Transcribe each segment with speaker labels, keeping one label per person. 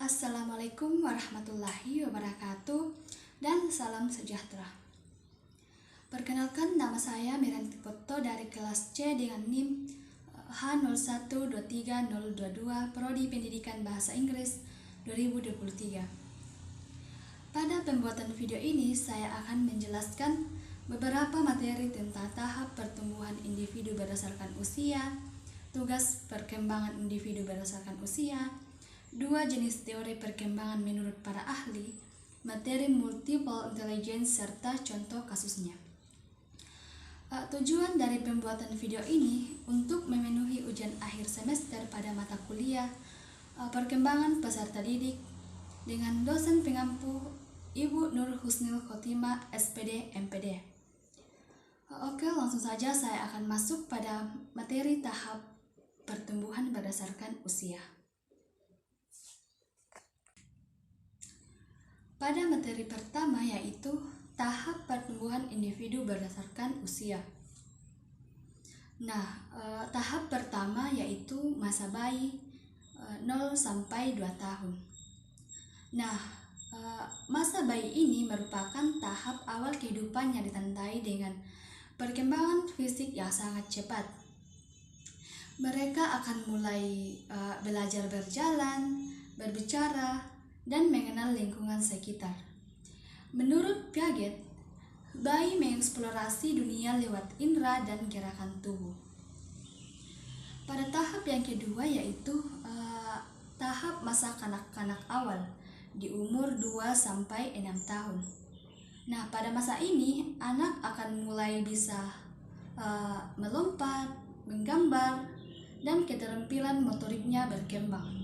Speaker 1: Assalamualaikum warahmatullahi wabarakatuh dan salam sejahtera. Perkenalkan, nama saya Miranti Poto dari kelas C dengan NIM H0123022 Prodi Pendidikan Bahasa Inggris 2023. Pada pembuatan video ini saya akan menjelaskan beberapa materi tentang tahap pertumbuhan individu berdasarkan usia, tugas perkembangan individu berdasarkan usia, dua jenis teori perkembangan menurut para ahli, materi multiple intelligence, serta contoh kasusnya. Tujuan dari pembuatan video ini untuk memenuhi ujian akhir semester pada mata kuliah perkembangan peserta didik dengan dosen pengampu Ibu Nur Husnil Khotimah, SPD, MPD. Oke, langsung saja saya akan masuk pada materi tahap pertumbuhan berdasarkan usia. Pada materi pertama yaitu tahap pertumbuhan individu berdasarkan usia. Tahap pertama yaitu masa bayi 0 sampai 2 tahun. Masa bayi ini merupakan tahap awal kehidupan yang ditandai dengan perkembangan fisik yang sangat cepat. Mereka akan mulai belajar berjalan, berbicara, dan mengenal lingkungan sekitar. Menurut Piaget, bayi mengeksplorasi dunia lewat indera dan gerakan tubuh. Pada tahap yang kedua yaitu tahap masa kanak-kanak awal di umur 2 sampai 6 tahun. Pada masa ini anak akan mulai bisa melompat, menggambar, dan keterampilan motoriknya berkembang.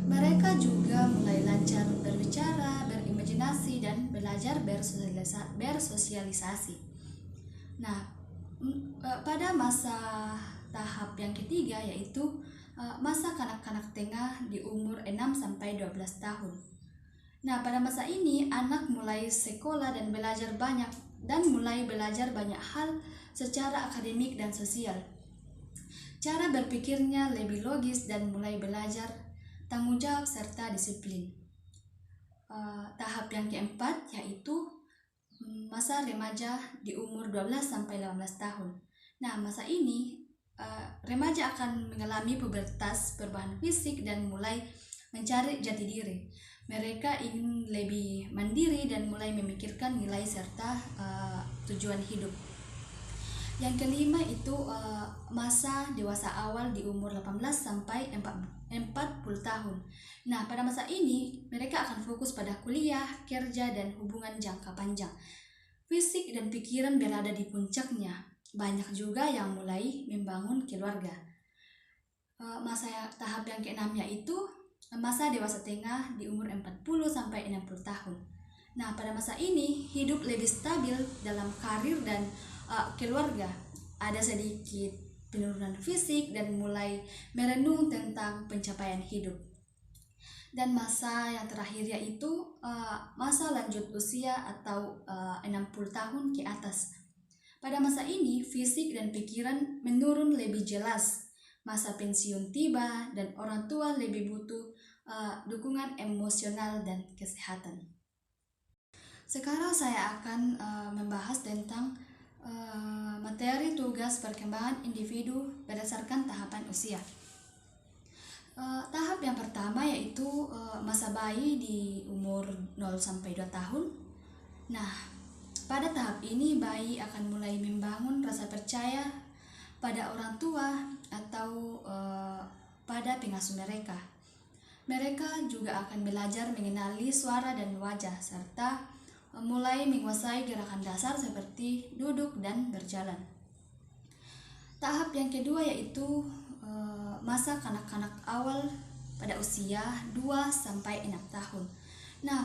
Speaker 1: Mereka juga mulai lancar berbicara, berimajinasi, dan belajar bersosialisasi. Pada masa tahap yang ketiga yaitu masa kanak-kanak tengah di umur 6 sampai 12 tahun. Pada masa ini anak mulai sekolah dan belajar banyak hal secara akademik dan sosial. Cara berpikirnya lebih logis dan mulai belajar tanggung jawab serta disiplin. Tahap yang keempat yaitu masa remaja di umur 12 sampai 18 tahun. Masa ini remaja akan mengalami pubertas, perubahan fisik, dan mulai mencari jati diri. Mereka ingin lebih mandiri dan mulai memikirkan nilai serta tujuan hidup. Yang kelima itu masa dewasa awal di umur 18 sampai 40 tahun. Pada masa ini mereka akan fokus pada kuliah, kerja, dan hubungan jangka panjang. Fisik dan pikiran berada di puncaknya. Banyak juga yang mulai membangun keluarga. Tahap yang keenam yaitu masa dewasa tengah di umur 40 sampai 60 tahun. Pada masa ini hidup lebih stabil dalam karir dan keluarga. Ada sedikit penurunan fisik dan mulai merenung tentang pencapaian hidup. Dan masa yang terakhir yaitu masa lanjut usia atau 60 tahun ke atas. Pada masa ini fisik dan pikiran menurun lebih jelas. Masa pensiun tiba dan orang tua lebih butuh dukungan emosional dan kesehatan. Sekarang saya akan membahas tentang materi tugas perkembangan individu berdasarkan tahapan usia. Tahap yang pertama yaitu masa bayi di umur 0 sampai 2 tahun. Pada tahap ini bayi akan mulai membangun rasa percaya pada orang tua atau pada pengasuh mereka. Mereka juga akan belajar mengenali suara dan wajah serta mulai menguasai gerakan dasar seperti duduk dan berjalan. Tahap yang kedua yaitu masa kanak-kanak awal pada usia 2 sampai 6 tahun.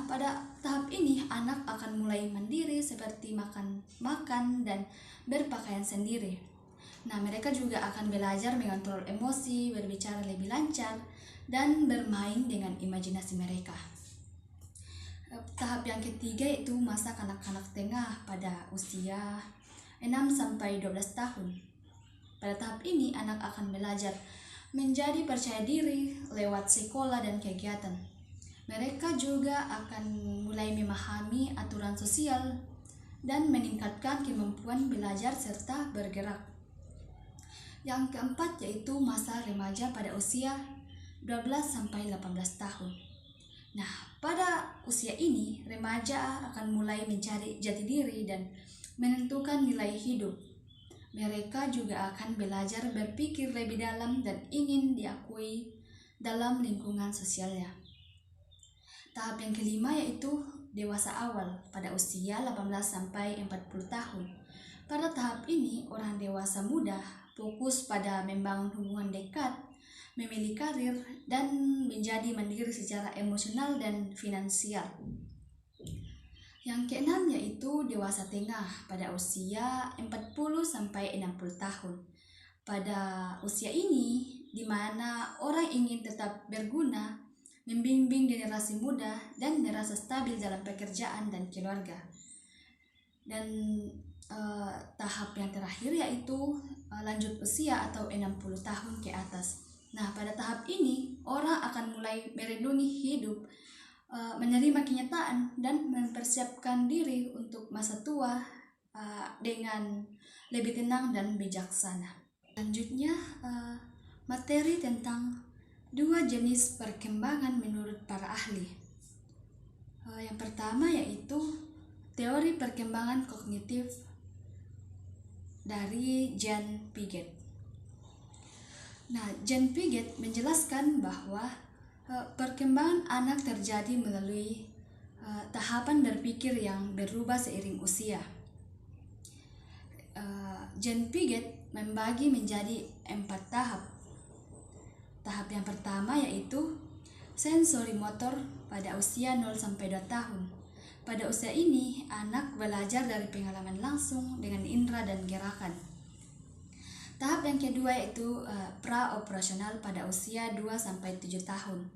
Speaker 1: Pada tahap ini anak akan mulai mandiri seperti makan dan berpakaian sendiri. Mereka juga akan belajar mengontrol emosi, berbicara lebih lancar, dan bermain dengan imajinasi mereka. Tahap yang ketiga yaitu masa kanak-kanak tengah pada usia 6 sampai 12 tahun. Pada tahap ini anak akan belajar menjadi percaya diri lewat sekolah dan kegiatan. Mereka juga akan mulai memahami aturan sosial dan meningkatkan kemampuan belajar serta bergerak. Yang keempat yaitu masa remaja pada usia 12-18 tahun. Nah, pada usia ini remaja akan mulai mencari jati diri dan menentukan nilai hidup. Mereka juga akan belajar berpikir lebih dalam dan ingin diakui dalam lingkungan sosialnya. Tahap yang kelima yaitu dewasa awal pada usia 18-40 tahun. Pada tahap ini, orang dewasa muda fokus pada membangun hubungan dekat, memilih karir, dan menjadi mandiri secara emosional dan finansial. Yang keenam yaitu dewasa tengah pada usia 40-60 tahun. Pada usia ini, di mana orang ingin tetap berguna, membimbing generasi muda, dan merasa stabil dalam pekerjaan dan keluarga. Dan tahap yang terakhir yaitu lanjut usia atau 60 tahun ke atas. Nah, pada tahap ini, orang akan mulai merenungi hidup, menerima kenyataan, dan mempersiapkan diri untuk masa tua dengan lebih tenang dan bijaksana. Selanjutnya, materi tentang 2 jenis perkembangan menurut para ahli. Yang pertama yaitu teori perkembangan kognitif dari Jean Piaget. Nah, Jean Piaget menjelaskan bahwa perkembangan anak terjadi melalui tahapan berpikir yang berubah seiring usia. Jean Piaget membagi menjadi 4 tahap. Tahap yang pertama yaitu sensori motor pada usia 0-2 tahun. Pada usia ini, anak belajar dari pengalaman langsung dengan indera dan gerakan. Tahap yang kedua yaitu pra-operasional pada usia 2-7 tahun.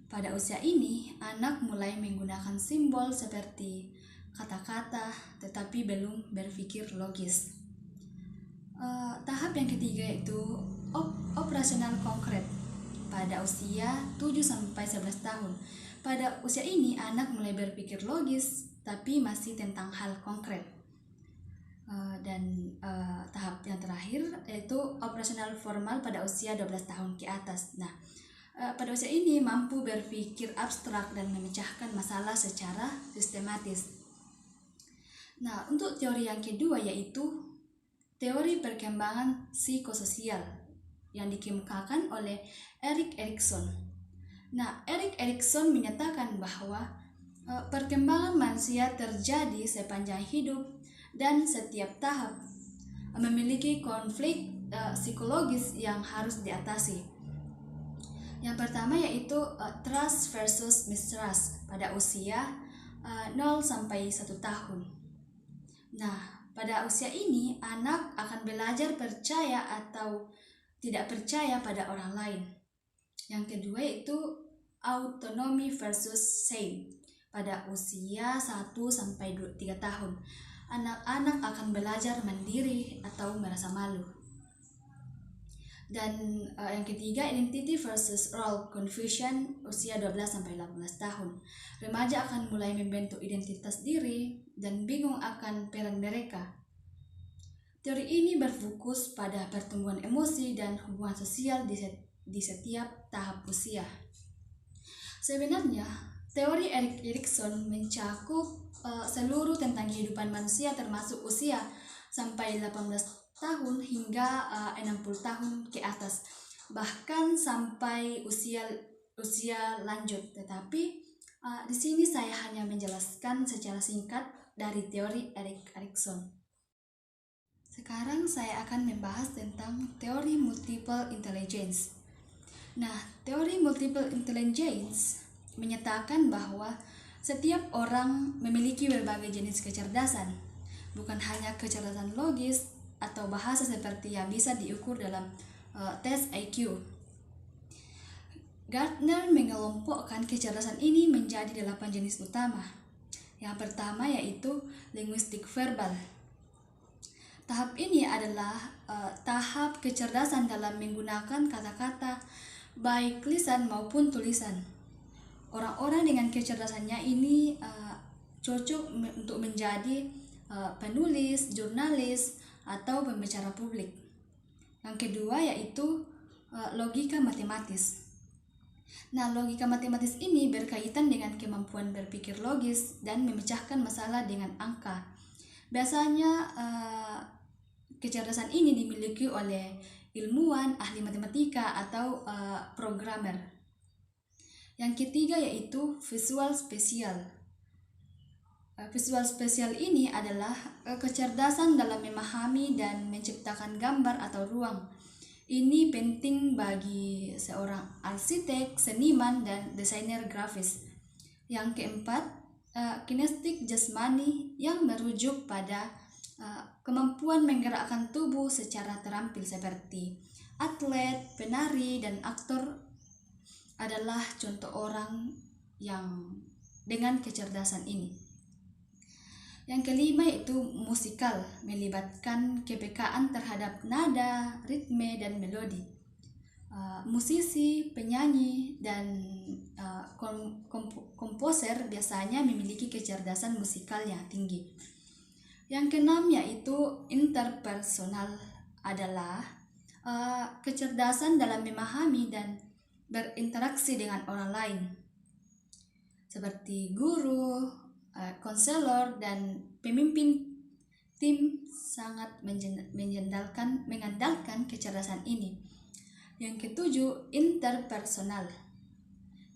Speaker 1: Pada usia ini, anak mulai menggunakan simbol seperti kata-kata tetapi belum berpikir logis. Tahap yang ketiga yaitu operasional konkret pada usia 7-11 tahun. Pada usia ini, anak mulai berpikir logis tapi masih tentang hal konkret. Dan tahap yang terakhir yaitu operasional formal pada usia 12 tahun ke atas. Nah, pada usia ini mampu berpikir abstrak dan memecahkan masalah secara sistematis. Nah, untuk teori yang kedua yaitu teori perkembangan psikososial yang dikemukakan oleh Erik Erikson. Nah, Erik Erikson menyatakan bahwa perkembangan manusia terjadi sepanjang hidup dan setiap tahap memiliki konflik psikologis yang harus diatasi. Yang pertama yaitu trust versus mistrust pada usia 0-1 tahun. Nah, pada usia ini anak akan belajar percaya atau tidak percaya pada orang lain. Yang kedua yaitu autonomy versus shame pada usia 1-3 tahun. Anak-anak akan belajar mandiri atau merasa malu. Dan yang ketiga, identity versus role confusion usia 12-18 tahun. Remaja akan mulai membentuk identitas diri dan bingung akan peran mereka. Teori ini berfokus pada pertumbuhan emosi dan hubungan sosial di setiap tahap usia. Sebenarnya, teori Erik Erikson mencakup seluruh tentang kehidupan manusia termasuk usia sampai 18 tahun hingga 60 tahun ke atas, bahkan sampai usia lanjut. Tetapi di sini saya hanya menjelaskan secara singkat dari teori Erik Erikson. Sekarang saya akan membahas tentang teori multiple intelligence. Nah, teori multiple intelligence menyatakan bahwa setiap orang memiliki berbagai jenis kecerdasan, bukan hanya kecerdasan logis atau bahasa seperti yang bisa diukur dalam tes IQ. Gardner mengelompokkan kecerdasan ini menjadi 8 jenis utama. Yang pertama yaitu linguistik verbal. Tahap ini adalah tahap kecerdasan dalam menggunakan kata-kata, baik lisan maupun tulisan. Orang-orang dengan kecerdasannya ini cocok untuk menjadi penulis, jurnalis, atau pembicara publik. Yang kedua yaitu logika matematis. Nah, logika matematis ini berkaitan dengan kemampuan berpikir logis dan memecahkan masalah dengan angka. Biasanya kecerdasan ini dimiliki oleh ilmuwan, ahli matematika, atau programmer. Yang ketiga yaitu visual spesial. Visual spesial ini adalah kecerdasan dalam memahami dan menciptakan gambar atau ruang. Ini penting bagi seorang arsitek, seniman, dan desainer grafis. Yang keempat, kinestik jasmani yang merujuk pada kemampuan menggerakkan tubuh secara terampil seperti atlet, penari, dan aktor adalah contoh orang yang dengan kecerdasan ini. Yang kelima yaitu musikal, melibatkan kepekaan terhadap nada, ritme, dan melodi. Musisi, penyanyi, dan komposer biasanya memiliki kecerdasan musikal yang tinggi. Yang keenam yaitu interpersonal, adalah kecerdasan dalam memahami dan berinteraksi dengan orang lain, seperti guru, konselor, dan pemimpin tim sangat mengandalkan kecerdasan ini. Yang ketujuh, interpersonal,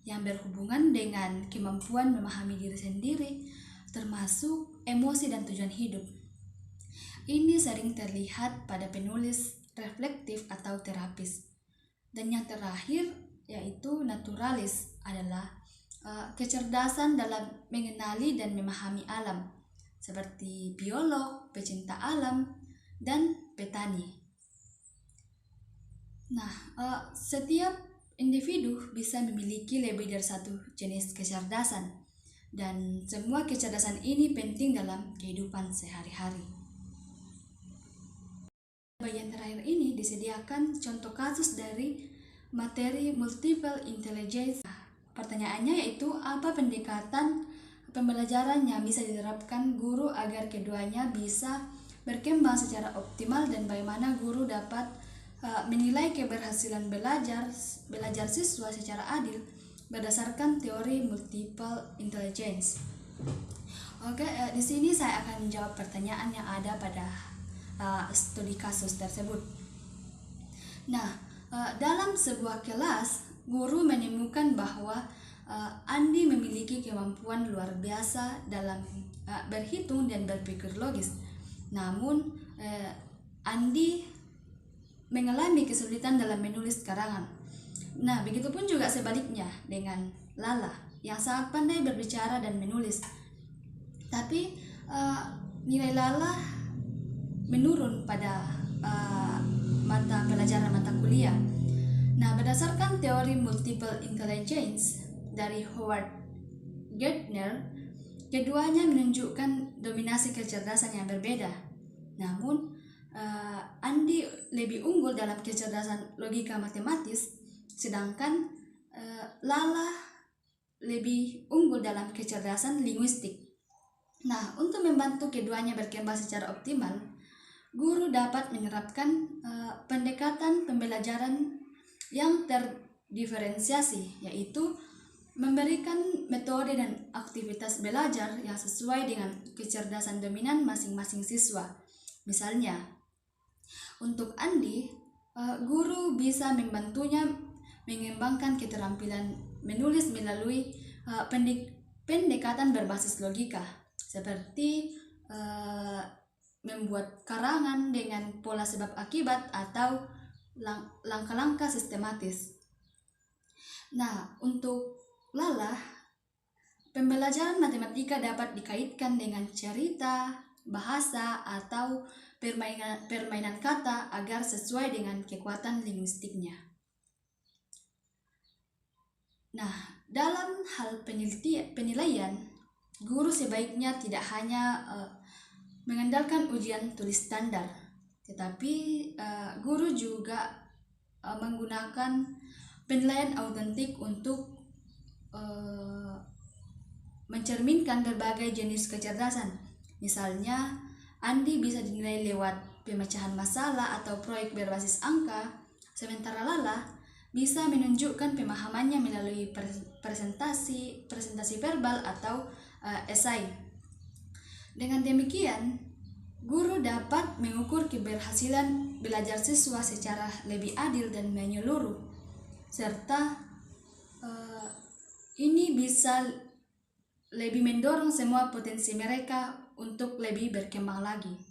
Speaker 1: yang berhubungan dengan kemampuan memahami diri sendiri, termasuk emosi dan tujuan hidup. Ini sering terlihat pada penulis reflektif atau terapis. Dan yang terakhir yaitu naturalis, adalah kecerdasan dalam mengenali dan memahami alam, seperti biolog, pecinta alam, dan petani. Nah, setiap individu bisa memiliki lebih dari satu jenis kecerdasan, dan semua kecerdasan ini penting dalam kehidupan sehari-hari. Bagian terakhir ini disediakan contoh kasus dari materi multiple intelligence. Pertanyaannya yaitu, apa pendekatan pembelajaran yang bisa diterapkan guru agar keduanya bisa berkembang secara optimal, dan bagaimana guru dapat menilai keberhasilan belajar siswa secara adil berdasarkan teori multiple intelligence. Oke, di sini saya akan menjawab pertanyaan yang ada pada studi kasus tersebut. Nah, dalam sebuah kelas, guru menemukan bahwa Andi memiliki kemampuan luar biasa dalam berhitung dan berpikir logis. Namun, Andi mengalami kesulitan dalam menulis karangan. Nah, begitupun juga sebaliknya dengan Lala yang sangat pandai berbicara dan menulis. Tapi nilai Lala menurun pada mata kuliah. Nah, berdasarkan teori multiple intelligence dari Howard Gardner, keduanya menunjukkan dominasi kecerdasan yang berbeda. Namun, Andi lebih unggul dalam kecerdasan logika matematis, sedangkan Lala lebih unggul dalam kecerdasan linguistik. Nah, untuk membantu keduanya berkembang secara optimal, guru dapat menerapkan pendekatan pembelajaran yang terdiferensiasi, yaitu memberikan metode dan aktivitas belajar yang sesuai dengan kecerdasan dominan masing-masing siswa. Misalnya, untuk Andi, guru bisa membantunya mengembangkan keterampilan menulis melalui pendekatan berbasis logika, seperti membuat karangan dengan pola sebab akibat atau langkah-langkah sistematis. Nah, untuk Lala, pembelajaran matematika dapat dikaitkan dengan cerita, bahasa, atau permainan kata agar sesuai dengan kekuatan linguistiknya. Nah, dalam hal penilaian, guru sebaiknya tidak hanya mengandalkan ujian tulis standar, tetapi guru juga menggunakan penilaian autentik untuk mencerminkan berbagai jenis kecerdasan. Misalnya, Andi bisa dinilai lewat pemecahan masalah atau proyek berbasis angka, sementara Lala bisa menunjukkan pemahamannya melalui presentasi verbal atau esai. Dengan demikian, guru dapat mengukur keberhasilan belajar siswa secara lebih adil dan menyeluruh, serta ini bisa lebih mendorong semua potensi mereka untuk lebih berkembang lagi.